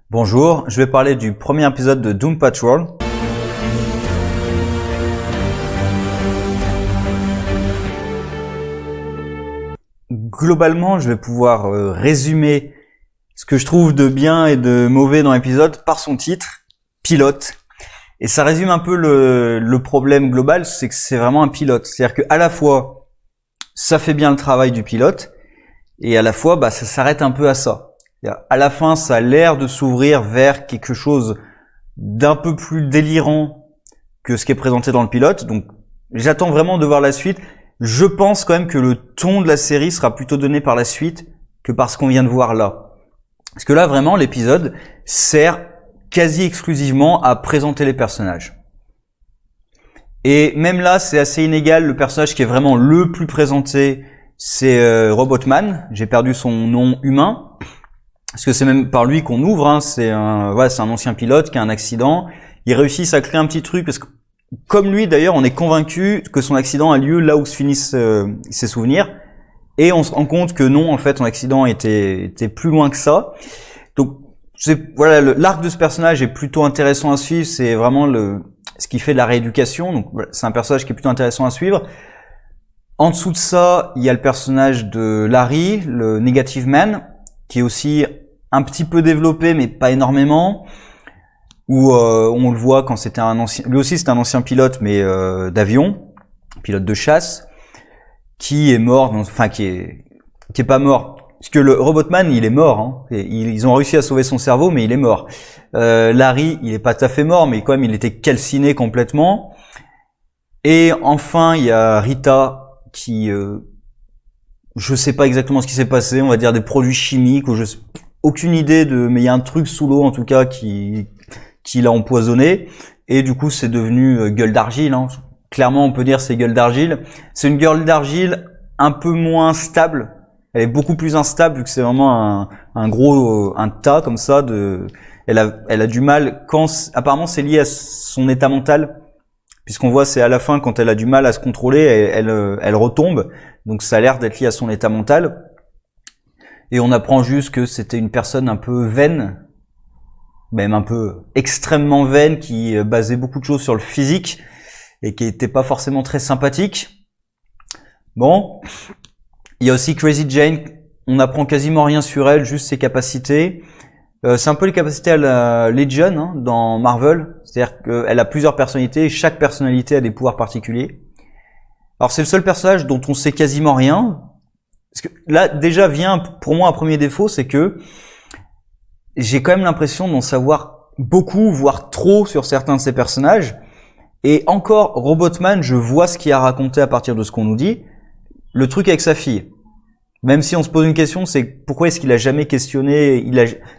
Bonjour, je vais parler du premier épisode de Doom Patrol. Globalement, je vais pouvoir résumer ce que je trouve de bien et de mauvais dans l'épisode par son titre, Pilote. Et ça résume un peu le problème global, c'est que c'est vraiment un pilote. C'est-à-dire que à la fois, ça fait bien le travail du pilote, et à la fois, ça s'arrête un peu à ça. À la fin, ça a l'air de s'ouvrir vers quelque chose d'un peu plus délirant que ce qui est présenté dans le pilote. Donc, j'attends vraiment de voir la suite. Je pense quand même que le ton de la série sera plutôt donné par la suite que par ce qu'on vient de voir là. Parce que là, vraiment, l'épisode sert quasi exclusivement à présenter les personnages. Et même là, c'est assez inégal. Le personnage qui est vraiment le plus présenté, c'est Robotman. J'ai perdu son nom humain. Parce que c'est même par lui qu'on ouvre, c'est un ancien pilote qui a un accident. Ils réussissent à créer un petit truc parce que, comme lui d'ailleurs, on est convaincu que son accident a lieu là où se finissent ses souvenirs. Et on se rend compte que non, en fait, son accident était plus loin que ça. Donc, l'arc de ce personnage est plutôt intéressant à suivre. C'est vraiment ce qui fait de la rééducation. Donc, c'est un personnage qui est plutôt intéressant à suivre. En dessous de ça, il y a le personnage de Larry, le Negative Man, qui est aussi un petit peu développé, mais pas énormément, où on le voit quand c'était un ancien, lui aussi c'est un ancien pilote, mais d'avion, pilote de chasse, qui est mort, qui est pas mort, parce que le Robotman il est mort, ils ont réussi à sauver son cerveau, mais il est mort. Larry il est pas tout à fait mort, mais quand même il était calciné complètement. Et enfin il y a Rita qui je sais pas exactement ce qui s'est passé, on va dire des produits chimiques, ou aucune idée mais il y a un truc sous l'eau en tout cas qui l'a empoisonné, et du coup c'est devenu gueule d'argile, Clairement on peut dire c'est gueule d'argile. C'est une gueule d'argile un peu moins stable, elle est beaucoup plus instable vu que c'est vraiment un tas comme ça elle a du mal apparemment c'est lié à son état mental, puisqu'on voit c'est à la fin quand elle a du mal à se contrôler, elle retombe. Donc ça a l'air d'être lié à son état mental. Et on apprend juste que c'était une personne un peu vaine, même un peu extrêmement vaine, qui basait beaucoup de choses sur le physique et qui était pas forcément très sympathique. Bon, il y a aussi Crazy Jane, on apprend quasiment rien sur elle, juste ses capacités. C'est un peu les capacités à la Legion dans Marvel, c'est-à-dire qu'elle a plusieurs personnalités et chaque personnalité a des pouvoirs particuliers. Alors c'est le seul personnage dont on sait quasiment rien. Parce que là déjà vient pour moi un premier défaut, c'est que j'ai quand même l'impression d'en savoir beaucoup, voire trop sur certains de ces personnages. Et encore, Robotman, je vois ce qu'il a raconté à partir de ce qu'on nous dit. Le truc avec sa fille. Même si on se pose une question, c'est pourquoi est-ce qu'il a jamais questionné,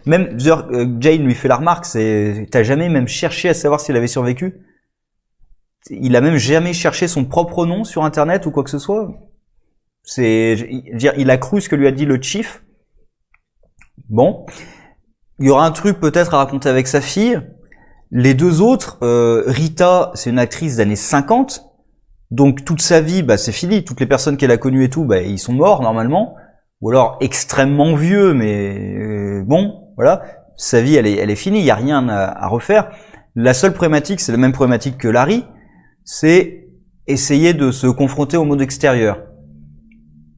même Jane lui fait la remarque, t'as jamais même cherché à savoir s'il avait survécu? Il a même jamais cherché son propre nom sur internet ou quoi que ce soit. Il a cru ce que lui a dit le chief. Bon. Il y aura un truc peut-être à raconter avec sa fille. Les deux autres, Rita, c'est une actrice d'années 50. Donc toute sa vie, c'est fini. Toutes les personnes qu'elle a connues et tout, ils sont morts normalement. Ou alors extrêmement vieux, mais bon, voilà. Sa vie, elle est finie. Il y a rien à refaire. La seule problématique, c'est la même problématique que Larry. C'est essayer de se confronter au monde extérieur.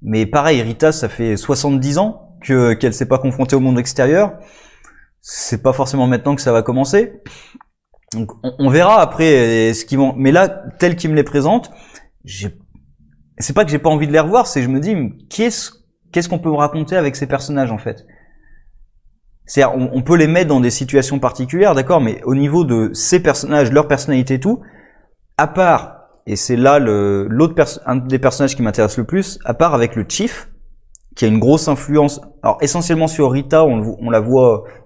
Mais pareil, Rita, ça fait 70 ans qu'elle s'est pas confrontée au monde extérieur. C'est pas forcément maintenant que ça va commencer. Donc on verra après ce qu'ils vont. Mais là, tel qu'ils me les présentent, c'est pas que j'ai pas envie de les revoir, c'est que je me dis qu'est-ce qu'on peut me raconter avec ces personnages en fait. C'est-à-dire on peut les mettre dans des situations particulières, d'accord, mais au niveau de ces personnages, leur personnalité et tout, à part, et c'est là un des personnages qui m'intéresse le plus, à part avec le Chief, qui a une grosse influence, alors essentiellement sur Rita, on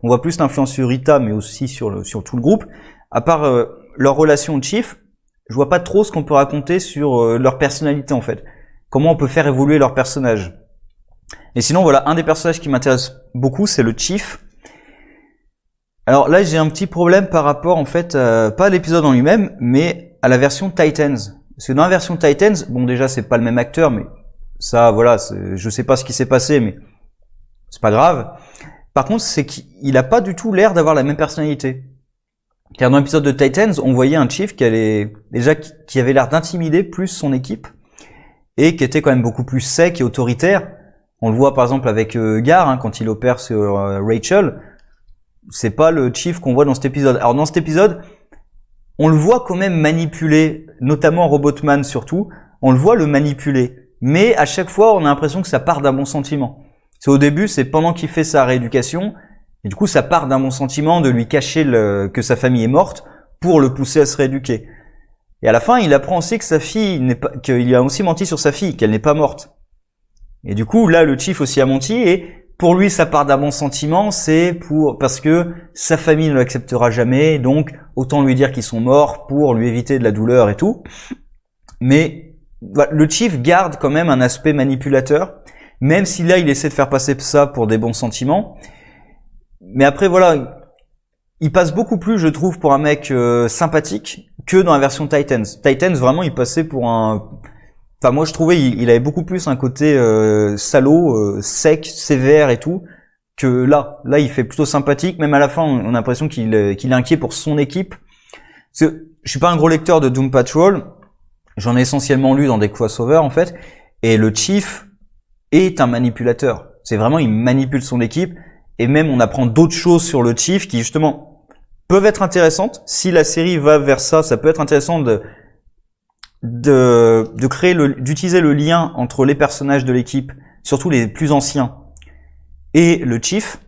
voit plus l'influence sur Rita, mais aussi sur tout le groupe. À part leur relation au Chief, je vois pas trop ce qu'on peut raconter sur leur personnalité en fait. Comment on peut faire évoluer leur personnage. Et sinon voilà, un des personnages qui m'intéresse beaucoup, c'est le Chief. Alors là, j'ai un petit problème par rapport en fait, pas à l'épisode en lui-même, mais à la version Titans. Parce que dans la version Titans, bon déjà c'est pas le même acteur, mais ça voilà, je sais pas ce qui s'est passé, mais c'est pas grave. Par contre, c'est qu'il a pas du tout l'air d'avoir la même personnalité. Car dans l'épisode de Titans, on voyait un Chief qui avait l'air d'intimider plus son équipe et qui était quand même beaucoup plus sec et autoritaire. On le voit par exemple avec Gar, hein, quand il opère sur Rachel. C'est pas le Chief qu'on voit dans cet épisode. Alors dans cet épisode, on le voit quand même manipuler, notamment Robotman surtout. On le voit le manipuler, mais à chaque fois, on a l'impression que ça part d'un bon sentiment. C'est au début, c'est pendant qu'il fait sa rééducation, et du coup, ça part d'un bon sentiment de lui cacher que sa famille est morte pour le pousser à se rééduquer. Et à la fin, il apprend aussi que sa fille qu'il a aussi menti sur sa fille, qu'elle n'est pas morte. Et du coup, là, le Chief aussi a menti, et pour lui, ça part d'un bon sentiment, parce que sa famille ne l'acceptera jamais, donc autant lui dire qu'ils sont morts pour lui éviter de la douleur et tout. Mais le Chief garde quand même un aspect manipulateur, même si là, il essaie de faire passer ça pour des bons sentiments. Mais après, voilà, il passe beaucoup plus, je trouve, pour un mec sympathique que dans la version Titans. Titans, vraiment, il passait pour un... Enfin, moi, je trouvais il avait beaucoup plus un côté salaud, sec, sévère et tout, que là. Là, il fait plutôt sympathique. Même à la fin, on a l'impression qu'il est inquiet pour son équipe. Parce que je suis pas un gros lecteur de Doom Patrol. J'en ai essentiellement lu dans des crossovers, en fait. Et le Chief est un manipulateur. C'est vraiment, il manipule son équipe. Et même, on apprend d'autres choses sur le Chief qui, justement, peuvent être intéressantes. Si la série va vers ça, ça peut être intéressant d'utiliser le lien entre les personnages de l'équipe, surtout les plus anciens, et le Chief.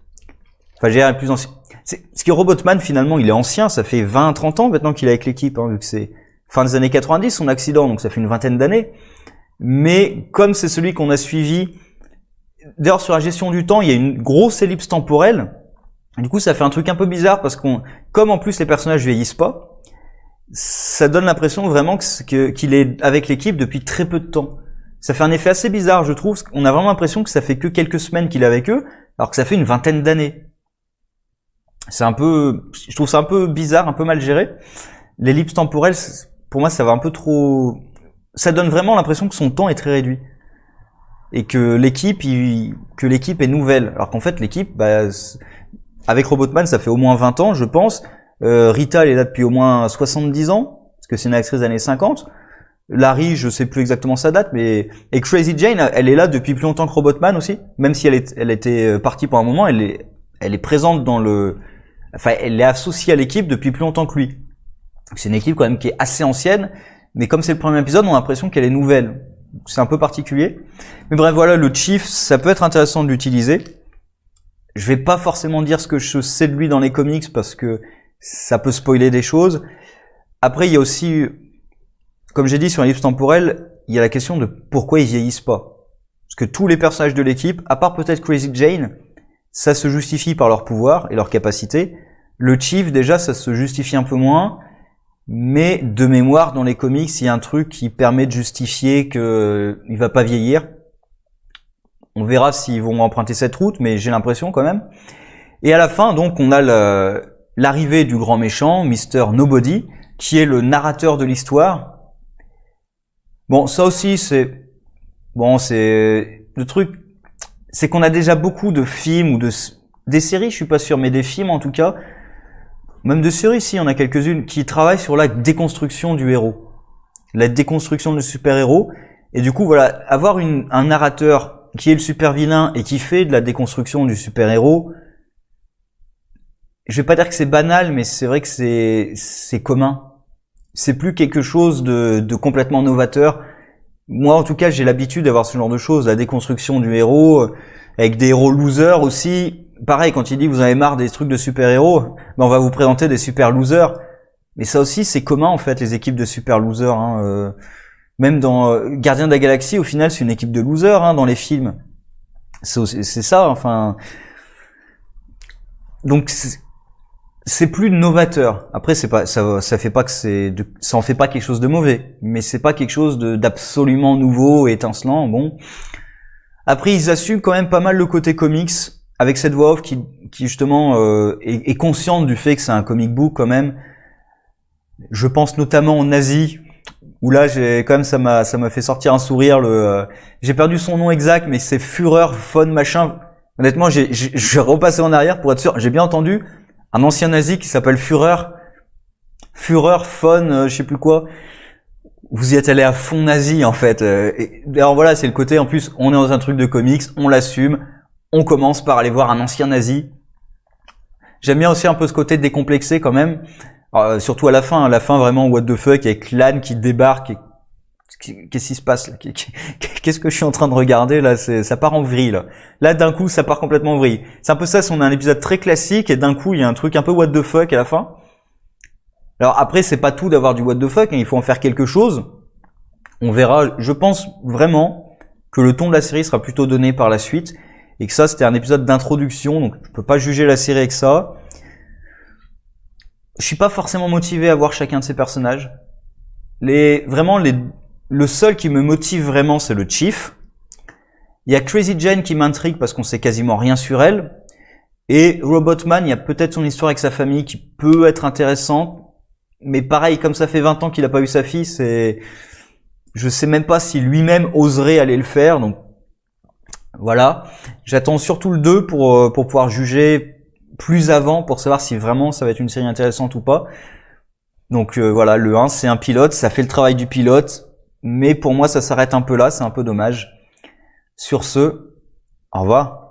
Enfin, j'ai les plus anciens. Ce qui est Robotman, finalement, il est ancien. Ça fait 20-30 ans maintenant qu'il est avec l'équipe, hein, vu que c'est fin des années 90, son accident, donc ça fait une vingtaine d'années. Mais comme c'est celui qu'on a suivi, d'ailleurs sur la gestion du temps, il y a une grosse ellipse temporelle. Du coup, ça fait un truc un peu bizarre parce comme en plus les personnages vieillissent pas, ça donne l'impression vraiment qu'il est avec l'équipe depuis très peu de temps. Ça fait un effet assez bizarre, je trouve. On a vraiment l'impression que ça fait que quelques semaines qu'il est avec eux, alors que ça fait une vingtaine d'années. Je trouve ça un peu bizarre, un peu mal géré. L'ellipse temporelle, pour moi, ça va un peu trop... Ça donne vraiment l'impression que son temps est très réduit. Et que l'équipe est nouvelle. Alors qu'en fait, l'équipe, avec Robotman, ça fait au moins 20 ans, je pense. Rita, elle est là depuis au moins 70 ans, parce que c'est une actrice des années 50. Larry, je sais plus exactement sa date, et Crazy Jane, elle est là depuis plus longtemps que Robotman aussi. Même si elle était partie pour un moment, elle est présente elle est associée à l'équipe depuis plus longtemps que lui. C'est une équipe quand même qui est assez ancienne, mais comme c'est le premier épisode, on a l'impression qu'elle est nouvelle. C'est un peu particulier. Mais bref, voilà, le Chief, ça peut être intéressant de l'utiliser. Je vais pas forcément dire ce que je sais de lui dans les comics parce que ça peut spoiler des choses. Après, il y a aussi, comme j'ai dit sur l'ellipse temporelle, il y a la question de pourquoi ils vieillissent pas. Parce que tous les personnages de l'équipe, à part peut-être Crazy Jane, ça se justifie par leur pouvoir et leur capacité. Le Chief, déjà, ça se justifie un peu moins. Mais de mémoire, dans les comics, il y a un truc qui permet de justifier qu'il va pas vieillir. On verra s'ils vont emprunter cette route, mais j'ai l'impression quand même. Et à la fin, donc, on a l'arrivée du grand méchant, Mr. Nobody, qui est le narrateur de l'histoire. Bon, ça aussi, le truc, c'est qu'on a déjà beaucoup de films ou des séries, je suis pas sûr, mais des films en tout cas. Même de séries, ici, on a quelques-unes qui travaillent sur la déconstruction du héros. La déconstruction du super-héros. Et du coup, voilà, avoir un narrateur qui est le super-vilain et qui fait de la déconstruction du super-héros, je vais pas dire que c'est banal, mais c'est vrai que c'est commun. C'est plus quelque chose de complètement novateur. Moi, en tout cas, j'ai l'habitude d'avoir ce genre de choses, la déconstruction du héros, avec des héros losers aussi. Pareil, quand il dit vous avez marre des trucs de super-héros, on va vous présenter des super losers. Mais ça aussi, c'est commun en fait, les équipes de super losers. Hein. Même dans Gardiens de la Galaxie, au final, c'est une équipe de losers dans les films. C'est ça, enfin. Donc c'est plus novateur. Après, ça fait pas que ça en fait pas quelque chose de mauvais, mais c'est pas quelque chose d'absolument nouveau et étincelant. Bon. Après, ils assument quand même pas mal le côté comics. Avec cette voix off qui justement est consciente du fait que c'est un comic book quand même. Je pense notamment aux nazis, où là ça m'a fait sortir un sourire. J'ai perdu son nom exact, mais c'est Führer von machin. Honnêtement, j'ai repassé en arrière pour être sûr. J'ai bien entendu un ancien nazi qui s'appelle Führer von, je sais plus quoi. Vous y êtes allé à fond nazi en fait. Alors voilà, c'est le côté en plus, on est dans un truc de comics, on l'assume, on commence par aller voir un ancien nazi. J'aime bien aussi un peu ce côté décomplexé quand même, surtout à la fin vraiment what the fuck avec Lan qui débarque. Qu'est-ce qui se passe là? Qu'est-ce que je suis en train de regarder là? Ça part en vrille là. Là d'un coup ça part complètement en vrille. C'est un peu ça, on a un épisode très classique et d'un coup il y a un truc un peu what the fuck à la fin. Alors après c'est pas tout d'avoir du what the fuck, hein, il faut en faire quelque chose. On verra, je pense vraiment que le ton de la série sera plutôt donné par la suite et que ça c'était un épisode d'introduction, donc je peux pas juger la série avec ça. Je suis pas forcément motivé à voir chacun de ces personnages. Le seul qui me motive vraiment, c'est le Chief. Il y a Crazy Jane qui m'intrigue parce qu'on sait quasiment rien sur elle. Et Robotman, il y a peut-être son histoire avec sa famille qui peut être intéressante. Mais pareil, comme ça fait 20 ans qu'il a pas eu sa fille, je sais même pas si lui-même oserait aller le faire. Donc, voilà. J'attends surtout le 2 pour pouvoir juger plus avant, pour savoir si vraiment ça va être une série intéressante ou pas. Donc voilà, le 1 c'est un pilote, ça fait le travail du pilote, mais pour moi ça s'arrête un peu là, c'est un peu dommage. Sur ce, au revoir.